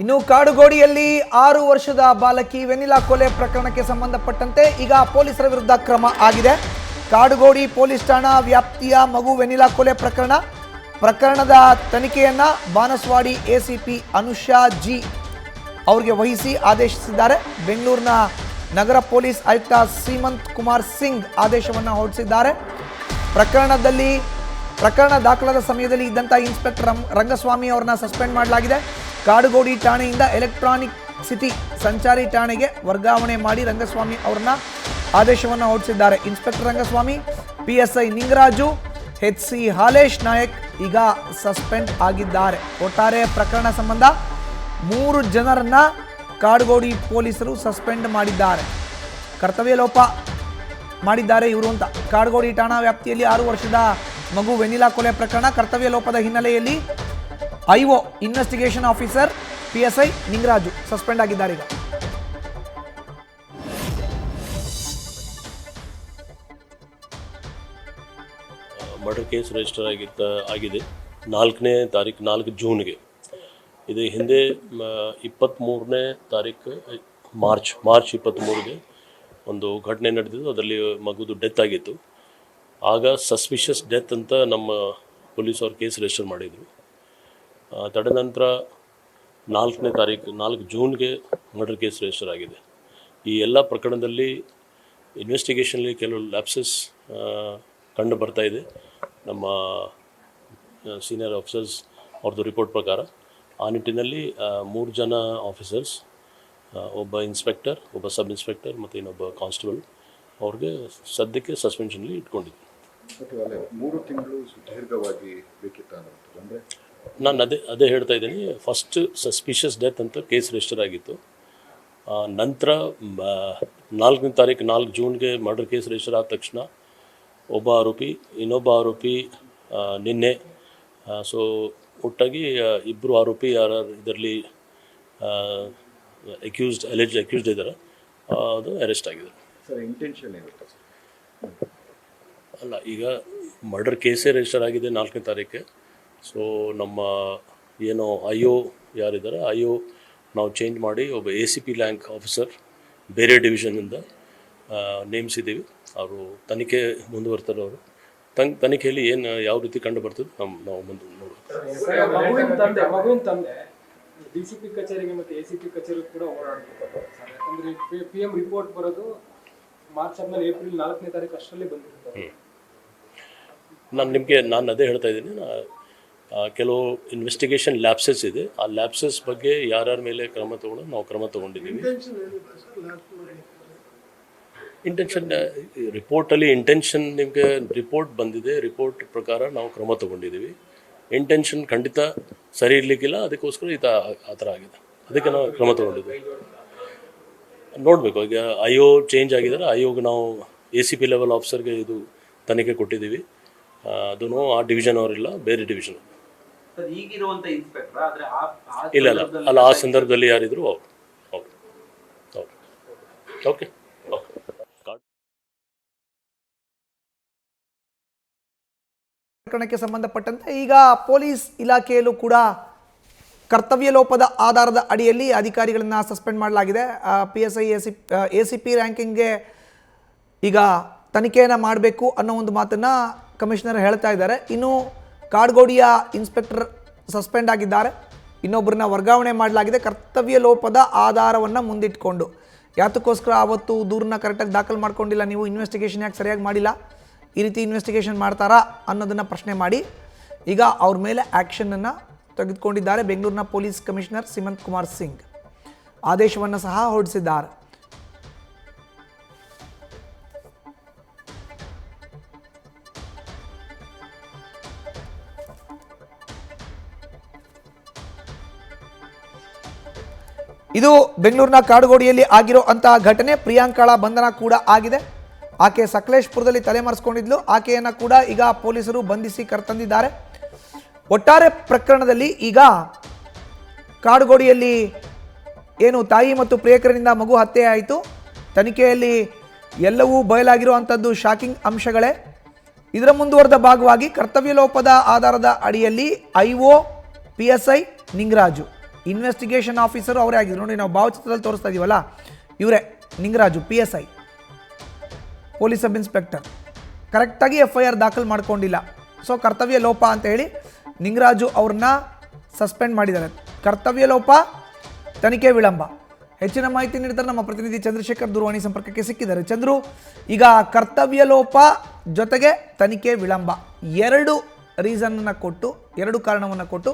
ಇನ್ನು ಕಾಡುಗೋಡಿಯಲ್ಲಿ 6 ವರ್ಷದ ಬಾಲಕಿ ವೆನಿಲಾ ಕೊಲೆ ಪ್ರಕರಣಕ್ಕೆ ಸಂಬಂಧಪಟ್ಟಂತೆ ಈಗ ಪೊಲೀಸರ ವಿರುದ್ಧ ಕ್ರಮ ಆಗಿದೆ. ಕಾಡುಗೋಡಿ ಪೊಲೀಸ್ ಠಾಣಾ ವ್ಯಾಪ್ತಿಯ ಮಗು ವೆನಿಲಾ ಕೊಲೆ ಪ್ರಕರಣದ ತನಿಖೆಯನ್ನ ಬಾನಸವಾಡಿ ಎಸಿಪಿ ಅನುಷಾ ಜಿ ಅವರಿಗೆ ವಹಿಸಿ ಆದೇಶಿಸಿದ್ದಾರೆ. ಬೆಂಗಳೂರಿನ ನಗರ ಪೊಲೀಸ್ ಆಯುಕ್ತ ಸೀಮಂತ್ ಕುಮಾರ್ ಸಿಂಗ್ ಆದೇಶವನ್ನು ಹೊರಡಿಸಿದ್ದಾರೆ. ಪ್ರಕರಣ ದಾಖಲಾದ ಸಮಯದಲ್ಲಿ ಇದ್ದಂಥ ಇನ್ಸ್ಪೆಕ್ಟರ್ ರಂಗಸ್ವಾಮಿ ಅವರನ್ನ ಸಸ್ಪೆಂಡ್ ಮಾಡಲಾಗಿದೆ. ಕಾಡುಗೋಡಿ ಠಾಣೆಯಿಂದ ಎಲೆಕ್ಟ್ರಾನಿಕ್ ಸಿಟಿ ಸಂಚಾರಿ ಠಾಣೆಗೆ ವರ್ಗಾವಣೆ ಮಾಡಿ ರಂಗಸ್ವಾಮಿ ಅವರನ್ನ ಆದೇಶವನ್ನು ಹೊರಡಿಸಿದ್ದಾರೆ. Inspector Rangaswamy, PSI Ningaraju, HC Halesh Nayak ಈಗ ಸಸ್ಪೆಂಡ್ ಆಗಿದ್ದಾರೆ. ಒಟ್ಟಾರೆ ಪ್ರಕರಣ ಸಂಬಂಧ 3 ಜನರನ್ನ ಕಾಡುಗೋಡಿ ಪೊಲೀಸರು ಸಸ್ಪೆಂಡ್ ಮಾಡಿದ್ದಾರೆ. ಕರ್ತವ್ಯ ಲೋಪ ಮಾಡಿದ್ದಾರೆ ಇವರು ಅಂತ. ಕಾಡುಗೋಡಿ ಠಾಣಾ ವ್ಯಾಪ್ತಿಯಲ್ಲಿ 6 ವರ್ಷದ ಮಗು ವೆನಿಲಾ ಕೊಲೆ ಪ್ರಕರಣ ಕರ್ತವ್ಯ ಲೋಪದ ಹಿನ್ನೆಲೆಯಲ್ಲಿ IO investigation officer PSI Ningaraju suspend ಆಗಿದ್ದಾರೆ. ಈಗ ಮರ್ಡರ್ ಕೇಸ್ ರಿಜಿಸ್ಟರ್ ಆಗಿದೆ 4ನೇ ತಾರೀಕು 4 ಜೂನ್ಗೆ. ಇದು ಹಿಂದೆ 23ನೇ ತಾರೀಕು ಮಾರ್ಚ್ 23ಗೆ ಒಂದು ಘಟನೆ ನಡೆದಿದ್ದು. ಅದರಲ್ಲಿ ಮಗುದು ಡೆತ್ ಆಗಿತ್ತು. ಆಗ ಸಸ್ಪಿಷಿಯಸ್ ಡೆತ್ ಅಂತ ನಮ್ಮ ಪೊಲೀಸವ್ರು ಕೇಸ್ ರಿಜಿಸ್ಟರ್ ಮಾಡಿದರು. ತದನಂತರ 4ನೇ ತಾರೀಕು 4 ಜೂನ್ಗೆ ಮರ್ಡರ್ ಕೇಸ್ ರಿಜಿಸ್ಟರ್ ಆಗಿದೆ. ಈ ಎಲ್ಲ ಪ್ರಕರಣದಲ್ಲಿ ಇನ್ವೆಸ್ಟಿಗೇಷನ್ಲಿ ಕೆಲವು ಲ್ಯಾಪ್ಸಸ್ ಕಂಡು ಬರ್ತಾ ಇದೆ. ನಮ್ಮ ಸೀನಿಯರ್ ಆಫೀಸರ್ಸ್ ಅವ್ರದ್ದು ರಿಪೋರ್ಟ್ ಪ್ರಕಾರ ಆ ನಿಟ್ಟಿನಲ್ಲಿ 3 ಜನ ಆಫೀಸರ್ಸ್, ಒಬ್ಬ ಇನ್ಸ್ಪೆಕ್ಟರ್, ಒಬ್ಬ ಸಬ್ ಇನ್ಸ್ಪೆಕ್ಟರ್ ಮತ್ತು ಇನ್ನೊಬ್ಬ ಕಾನ್ಸ್ಟೇಬಲ್ ಅವ್ರಿಗೆ ಸದ್ಯಕ್ಕೆ ಸಸ್ಪೆನ್ಷನ್ಲಿ ಇಟ್ಕೊಂಡಿದ್ವಿ. 3 ತಿಂಗಳು ದೀರ್ಘವಾಗಿ ಬೇಕಿತ್ತು ಅಂದರೆ ನಾನು ಅದೇ ಹೇಳ್ತಾ ಇದ್ದೀನಿ. ಫಸ್ಟ್ ಸಸ್ಪಿಷಿಯಸ್ ಡೆತ್ ಅಂತ ಕೇಸ್ ರಿಜಿಸ್ಟರ್ ಆಗಿತ್ತು. ನಂತರ 4ನೇ ತಾರೀಕು 4 ಜೂನ್ಗೆ ಮರ್ಡರ್ ಕೇಸ್ ರಿಜಿಸ್ಟರ್ ಆದ ತಕ್ಷಣ ಒಬ್ಬ ಆರೋಪಿ, ಇನ್ನೊಬ್ಬ ಆರೋಪಿ ನಿನ್ನೆ, ಸೊ ಒಟ್ಟಾಗಿ 2 ಆರೋಪಿ ಯಾರು ಇದರಲ್ಲಿ ಅಕ್ಯೂಸ್ಡ್ ಇದ್ದಾರೆ, ಅದು ಅರೆಸ್ಟ್ ಆಗಿದೆ. ಸರ್ ಇಂಟೆನ್ಷನ್ ಏನಿತ್ತು? ಅಲ್ಲ, ಈಗ ಮರ್ಡರ್ ಕೇಸೇ ರಿಜಿಸ್ಟರ್ ಆಗಿದೆ 4ನೇ ತಾರೀಕೆ. ಸೊ ನಮ್ಮ ಏನೋ IO ಯಾರಿದ್ದಾರೆ, IO ನಾವು ಚೇಂಜ್ ಮಾಡಿ ಒಬ್ಬ ACP ರ್ಯಾಂಕ್ ಆಫೀಸರ್ ಬೇರೆ ಡಿವಿಷನಿಂದ ನೇಮಿಸಿದ್ದೀವಿ. ಅವರು ತನಿಖೆ ಮುಂದುವರ್ತಾರೆ. ಅವರು ತನಿಖೆಯಲ್ಲಿ ಯಾವ ರೀತಿ ಕಂಡು ಬರ್ತದೆ ನಾವು ಮುಂದೆ ನೋಡೋದು. ಮಗುವಿನ ತಂದೆ DCP ಕಚೇರಿಗೆ ಮತ್ತು ACP ಕಚೇರಿಗೆ ಕೂಡ ಓಡಾಡ್ತಿರ್ತಾರೆ ಸರ್. ಯಾಕಂದರೆ PM ರಿಪೋರ್ಟ್ ಬರೋದು ಮಾರ್ಚ್ ಆದ್ಮೇಲೆ ಏಪ್ರಿಲ್ 4ನೇ ತಾರೀಕು ಅಷ್ಟರಲ್ಲಿ ಬಂದಿರ್ತಾರೆ. ನಾನು ಅದೇ ಹೇಳ್ತಾ ಇದ್ದೀನಿ. ಕೆಲವು ಇನ್ವೆಸ್ಟಿಗೇಷನ್ ಲ್ಯಾಪ್ಸಸ್ ಇದೆ. ಆ ಲ್ಯಾಪ್ಸಸ್ ಬಗ್ಗೆ ಯಾರ್ಯಾರ ಮೇಲೆ ಕ್ರಮ ತಗೊಂಡು ನಾವು ಕ್ರಮ ತಗೊಂಡಿದ್ದೀವಿ. ಇಂಟೆನ್ಷನ್ ರಿಪೋರ್ಟಲ್ಲಿ ನಿಮಗೆ ರಿಪೋರ್ಟ್ ಬಂದಿದೆ. ರಿಪೋರ್ಟ್ ಪ್ರಕಾರ ನಾವು ಕ್ರಮ ತಗೊಂಡಿದ್ದೀವಿ. ಇಂಟೆನ್ಷನ್ ಖಂಡಿತ ಸರಿ ಇರಲಿಕ್ಕಿಲ್ಲ, ಅದಕ್ಕೋಸ್ಕರ ಆ ಥರ ಆಗಿದೆ. ಅದಕ್ಕೆ ನಾವು ಕ್ರಮ ತಗೊಂಡಿದ್ದೀವಿ. ನೋಡಬೇಕು, ಈಗ IO ಚೇಂಜ್ ಆಗಿದ್ದಾರೆ. IOಗೆ ನಾವು ACP ಲೆವೆಲ್ ಆಫೀಸರ್ಗೆ ಇದು ತನಿಖೆ ಕೊಟ್ಟಿದ್ದೀವಿ. ಅದೂ ಆ ಡಿವಿಷನ್ ಅವರಿಲ್ಲ, ಬೇರೆ ಡಿವಿಷನ್. ಇಲ್ಲ ಆ ಸಂದರ್ಭದಲ್ಲಿ ಯಾರಿದ್ರು ಅವರು. ಓಕೆ. ಪ್ರಕರಣಕ್ಕೆ ಸಂಬಂಧಪಟ್ಟಂತೆ ಈಗ ಪೊಲೀಸ್ ಇಲಾಖೆಯಲ್ಲೂ ಕೂಡ ಕರ್ತವ್ಯ ಲೋಪದ ಆಧಾರದ ಅಡಿಯಲ್ಲಿ ಅಧಿಕಾರಿಗಳನ್ನು ಸಸ್ಪೆಂಡ್ ಮಾಡಲಾಗಿದೆ. PSI ACP ರ್ಯಾಂಕಿಂಗ್ಗೆ ಈಗ ತನಿಖೆಯನ್ನು ಮಾಡಬೇಕು ಅನ್ನೋ ಒಂದು ಮಾತನ್ನು ಕಮಿಷನರ್ ಹೇಳ್ತಾ ಇದ್ದಾರೆ. ಇನ್ನು ಕಾಡುಗೋಡಿಯ ಇನ್ಸ್ಪೆಕ್ಟರ್ ಸಸ್ಪೆಂಡ್ ಆಗಿದ್ದಾರೆ. ಇನ್ನೊಬ್ಬರನ್ನ ವರ್ಗಾವಣೆ ಮಾಡಲಾಗಿದೆ ಕರ್ತವ್ಯ ಲೋಪದ ಆಧಾರವನ್ನು ಮುಂದಿಟ್ಕೊಂಡು. ಯಾತಕ್ಕೋಸ್ಕರ ಆವತ್ತು ದೂರನ್ನ ಕರೆಕ್ಟಾಗಿ ದಾಖಲು ಮಾಡ್ಕೊಂಡಿಲ್ಲ, ನೀವು ಇನ್ವೆಸ್ಟಿಗೇಷನ್ ಯಾಕೆ ಸರಿಯಾಗಿ ಮಾಡಿಲ್ಲ, ಈ ರೀತಿ ಇನ್ವೆಸ್ಟಿಗೇಷನ್ ಮಾಡ್ತಾರಾ ಅನ್ನೋದನ್ನು ಪ್ರಶ್ನೆ ಮಾಡಿ ಈಗ ಅವ್ರ ಮೇಲೆ ಆ್ಯಕ್ಷನನ್ನು ತೆಗೆದುಕೊಂಡಿದ್ದಾರೆ. ಬೆಂಗಳೂರಿನ ಪೊಲೀಸ್ ಕಮಿಷನರ್ ಸೀಮಂತ್ ಕುಮಾರ್ ಸಿಂಗ್ ಆದೇಶವನ್ನು ಸಹ ಹೊರಡಿಸಿದ್ದಾರೆ. ಇದು ಬೆಂಗಳೂರಿನ ಕಾಡುಗೋಡಿಯಲ್ಲಿ ಆಗಿರೋ ಅಂತಹ ಘಟನೆ. ಪ್ರಿಯಾಂಕಳ ಬಂಧನ ಕೂಡ ಆಗಿದೆ. ಆಕೆ ಸಕಲೇಶ್ಪುರದಲ್ಲಿ ತಲೆಮರೆಸ್ಕೊಂಡಿದ್ಲು. ಆಕೆಯನ್ನು ಕೂಡ ಈಗ ಪೊಲೀಸರು ಬಂಧಿಸಿ ಕರೆತಂದಿದ್ದಾರೆ. ಒಟ್ಟಾರೆ ಪ್ರಕರಣದಲ್ಲಿ ಈಗ ಕಾಡುಗೋಡಿಯಲ್ಲಿ ಏನು ತಾಯಿ ಮತ್ತು ಪ್ರಿಯಕರನಿಂದ ಮಗು ಹತ್ಯೆ ಆಯಿತು. ತನಿಖೆಯಲ್ಲಿ ಎಲ್ಲವೂ ಬಯಲಾಗಿರುವಂಥದ್ದು ಶಾಕಿಂಗ್ ಅಂಶಗಳೇ. ಇದರ ಮುಂದುವರೆದ ಭಾಗವಾಗಿ ಕರ್ತವ್ಯ ಲೋಪದ ಆಧಾರದ ಅಡಿಯಲ್ಲಿ IO PSI Ningaraju investigation officer ಅವರೇ ಆಗಿದ್ರು. ನೋಡಿ, ನಾವು ಭಾವಚಿತ್ರದಲ್ಲಿ ತೋರಿಸ್ತಾ ಇದೀವಲ್ಲ, ಇವರೇ Ningaraju, PSI, police sub inspector. ಕರೆಕ್ಟಾಗಿ FIR ದಾಖಲು ಮಾಡ್ಕೊಂಡಿಲ್ಲ. ಸೊ ಕರ್ತವ್ಯ ಲೋಪ ಅಂತ ಹೇಳಿ ನಿಂಗರಾಜು ಅವ್ರನ್ನ ಸಸ್ಪೆಂಡ್ ಮಾಡಿದ್ದಾರೆ. ಕರ್ತವ್ಯ ಲೋಪ, ತನಿಖೆ ವಿಳಂಬ. ಹೆಚ್ಚಿನ ಮಾಹಿತಿ ನೀಡ್ತಾರೆ ನಮ್ಮ ಪ್ರತಿನಿಧಿ ಚಂದ್ರಶೇಖರ್, ದೂರವಾಣಿ ಸಂಪರ್ಕಕ್ಕೆ ಸಿಕ್ಕಿದ್ದಾರೆ. ಚಂದ್ರು, ಈಗ ಕರ್ತವ್ಯ ಲೋಪ ಜೊತೆಗೆ ತನಿಖೆ ವಿಳಂಬ, ಎರಡು ರೀಸನ್ನ ಕೊಟ್ಟು, ಎರಡು ಕಾರಣವನ್ನು ಕೊಟ್ಟು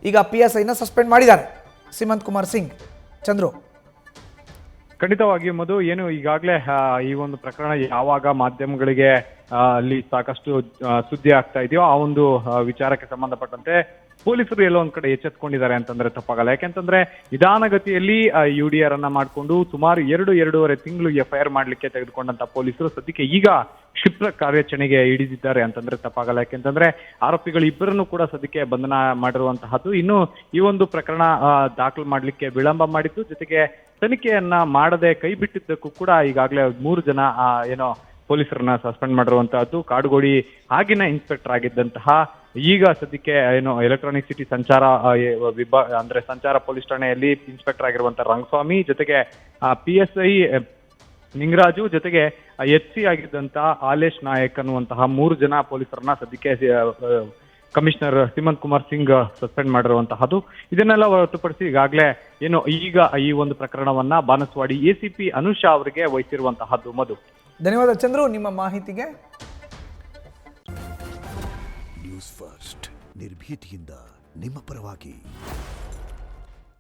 ಈಗ PSIನ ಸಸ್ಪೆಂಡ್ ಮಾಡಿದ್ದಾರೆ ಸಿಮಂತ್ ಕುಮಾರ್ ಸಿಂಗ್. ಚಂದ್ರು, ಖಂಡಿತವಾಗಿ ಮಧು, ಏನು ಈಗಾಗಲೇ ಈ ಒಂದು ಪ್ರಕರಣ ಯಾವಾಗ ಮಾಧ್ಯಮಗಳಿಗೆ ಅಲ್ಲಿ ಸಾಕಷ್ಟು ಸುದ್ದಿ ಆಗ್ತಾ ಇದೆಯೋ ಆ ಒಂದು ವಿಚಾರಕ್ಕೆ ಸಂಬಂಧಪಟ್ಟಂತೆ ಪೊಲೀಸರು ಎಲ್ಲೋ ಒಂದ್ ಕಡೆ ಎಚ್ಚೆತ್ಕೊಂಡಿದ್ದಾರೆ ಅಂತಂದ್ರೆ ತಪ್ಪಾಗಲ್ಲ. ಯಾಕೆಂತಂದ್ರೆ ನಿಧಾನಗತಿಯಲ್ಲಿ UDR ಅನ್ನ ಮಾಡಿಕೊಂಡು ಸುಮಾರು 2-2.5 ತಿಂಗಳು FIR ಮಾಡ್ಲಿಕ್ಕೆ ತೆಗೆದುಕೊಂಡಂತ ಪೊಲೀಸರು ಸದ್ಯಕ್ಕೆ ಈಗ ಕ್ಷಿಪ್ರ ಕಾರ್ಯಾಚರಣೆಗೆ ಹಿಡಿದಿದ್ದಾರೆ ಅಂತಂದ್ರೆ ತಪ್ಪಾಗಲ್ಲ. ಯಾಕೆಂತಂದ್ರೆ ಆರೋಪಿಗಳು ಇಬ್ಬರನ್ನು ಕೂಡ ಸದ್ಯಕ್ಕೆ ಬಂಧನ ಮಾಡಿರುವಂತಹದ್ದು. ಇನ್ನು ಈ ಒಂದು ಪ್ರಕರಣ ದಾಖಲು ಮಾಡ್ಲಿಕ್ಕೆ ವಿಳಂಬ ಮಾಡಿದ್ದು, ಜೊತೆಗೆ ತನಿಖೆಯನ್ನ ಮಾಡದೆ ಕೈ ಬಿಟ್ಟಿದ್ದಕ್ಕೂ ಕೂಡ ಈಗಾಗಲೇ 3 ಜನ ಏನೋ ಪೊಲೀಸರನ್ನ ಸಸ್ಪೆಂಡ್ ಮಾಡಿರುವಂತಹದ್ದು. ಕಾಡುಗೋಡಿ ಆಗಿನ ಇನ್ಸ್ಪೆಕ್ಟರ್ ಆಗಿದ್ದಂತಹ, ಈಗ ಸದ್ಯಕ್ಕೆ ಏನು ಎಲೆಕ್ಟ್ರಾನಿಕ್ ಸಿಟಿ ಸಂಚಾರ ಅಂದ್ರೆ ಸಂಚಾರ ಪೊಲೀಸ್ ಠಾಣೆಯಲ್ಲಿ ಇನ್ಸ್ಪೆಕ್ಟರ್ ಆಗಿರುವಂತಹ ರಂಗಸ್ವಾಮಿ, ಜೊತೆಗೆ PSI ನಿಂಗರಾಜು, ಜೊತೆಗೆ HC ಆಗಿದ್ದಂತ ಆಲೇಶ್ ನಾಯಕ್ ಅನ್ನುವಂತಹ 3 ಜನ ಪೊಲೀಸರನ್ನ ಸದ್ಯಕ್ಕೆ ಕಮಿಷನರ್ ಸಿಮಂತ್ ಕುಮಾರ್ ಸಿಂಗ್ ಸಸ್ಪೆಂಡ್ ಮಾಡಿರುವಂತಹದ್ದು. ಇದನ್ನೆಲ್ಲ ಹೊರತುಪಡಿಸಿ ಈಗಾಗಲೇ ಏನು ಈಗ ಈ ಒಂದು ಪ್ರಕರಣವನ್ನ ಬಾನಸವಾಡಿ ACP ಅನುಷಾ ಅವರಿಗೆ ವಹಿಸಿರುವಂತಹದ್ದು. ಮಧು, ಧನ್ಯವಾದ ಚಂದ್ರು ನಿಮ್ಮ ಮಾಹಿತಿಗೆ. ನ್ಯೂಸ್ ಫಸ್ಟ್ ನಿರ್ಭೀತಿಯಿಂದ ನಿಮ್ಮ ಪರವಾಗಿ.